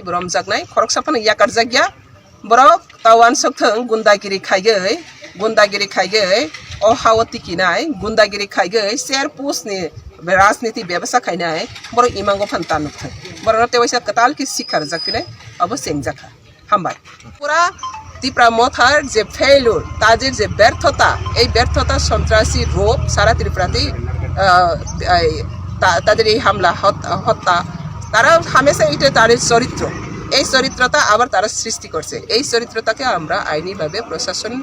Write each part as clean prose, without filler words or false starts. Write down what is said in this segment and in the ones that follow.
Bromjaknai khorok sapana yakar jagya borok tawan sokthang gundagiri khaigei o hawati kinai gundagiri khaigei ser pusni राजनीति व्यवसाय खाइनाय बरो इमांगो फंतान नुथाय बरो तेवैसा कताल की शिखर जकिने अब सेंजाखा हामबाय पूरा तीव्र मथार जे फेलुर ताजिर जे व्यर्थता এই ব্যর্থতা সন্ত্রাসী রূপ সারা ত্রিপুরাতেই তাদের এই হামলা হত্যা তারা হামেশা এটা তাদের চরিত্র এই চরিত্রতা আবার তারা সৃষ্টি করছে এই চরিত্রটাকে আমরা আইনিভাবে প্রশাসন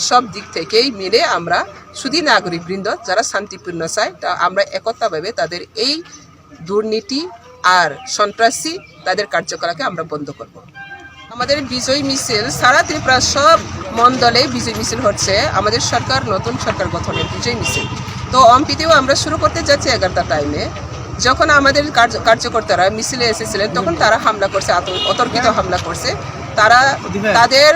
সব দিক থেকেই মিলে আমরা শুধু নাগরিকবৃন্দ যারা শান্তিপূর্ণ চায় তা আমরা একতাভাবে তাদের এই দুর্নীতি আর সন্ত্রাসী তাদের কার্যকলাপকে আমরা বন্ধ করব আমাদের বিজয় মিছিল সারা ত্রিপুরা সব মণ্ডলে বিজয় মিছিল হচ্ছে আমাদের সরকার নতুন সরকার গঠনের বিজয় মিছিল তো অম্পিতেও আমরা শুরু করতে যাচ্ছি 11টা টাইমে যখন আমাদের কার্যকর্তারা মিছিলে এসেছিলেন তখন তারা হামলা করছে অতর্কিত হামলা করছে তারা তাদের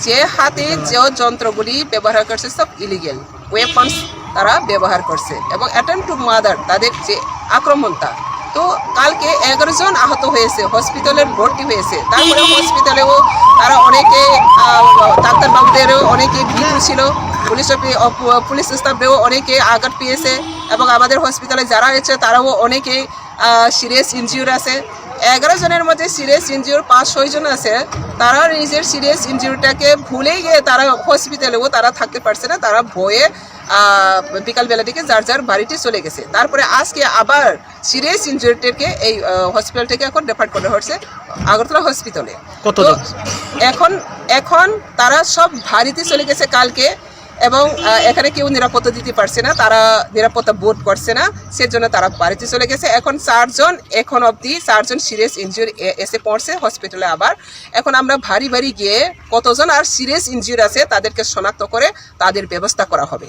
যে হাতে যে যন্ত্রগুলি ব্যবহার করছে সব ইলিগেল ওয়েপন্স তারা ব্যবহার করছে এবং অ্যাটেম্প টু মার্ডার তাদের যে আক্রমণটা তো কালকে 11 জন আহত হয়েছে হসপিটালে ভর্তি হয়েছে তারপরে হসপিটালেও তারা অনেকে ডাক্তারবাবুদেরও অনেকে ভীত ছিল পুলিশ স্টাফেও অনেকে আঘাত পেয়েছে এবং আমাদের হসপিটালে যারা আছে তারাও অনেকে সিরিয়াস ইনজিউর আছে 11 জনের মধ্যে সিরিয়াস ইনজিউর 5-6 জন আছে তারা নিজের সিরিয়াস ইনজিউরিটাকে ভুলে গিয়ে তারা হসপিটালেও তারা থাকতে পারছে না তারা ভয়ে বিকালবেলা থেকে যার বাড়িতে চলে গেছে তারপরে আজকে আবার সিরিয়াস ইনজিউরিটাকে এই হসপিটাল থেকে এখন রেফার করা হচ্ছে আগরতলা হসপিটালে এখন তারা সব বাড়িতে চলে গেছে কালকে এবং এখানে কেউ নিরাপত্তা দিতে পারছে না তারা নিরাপত্তা বোধ করছে না সেজন্য তারা বাড়িতে চলে গেছে এখন 4 জন এখন অবধি 4 জন সিরিয়াস ইনজিউর এসে পড়ছে হসপিটালে আবার এখন আমরা ভারী গিয়ে কতজন আর সিরিয়াস ইনজিউর আছে তাদেরকে শনাক্ত করে তাদের ব্যবস্থা করা হবে।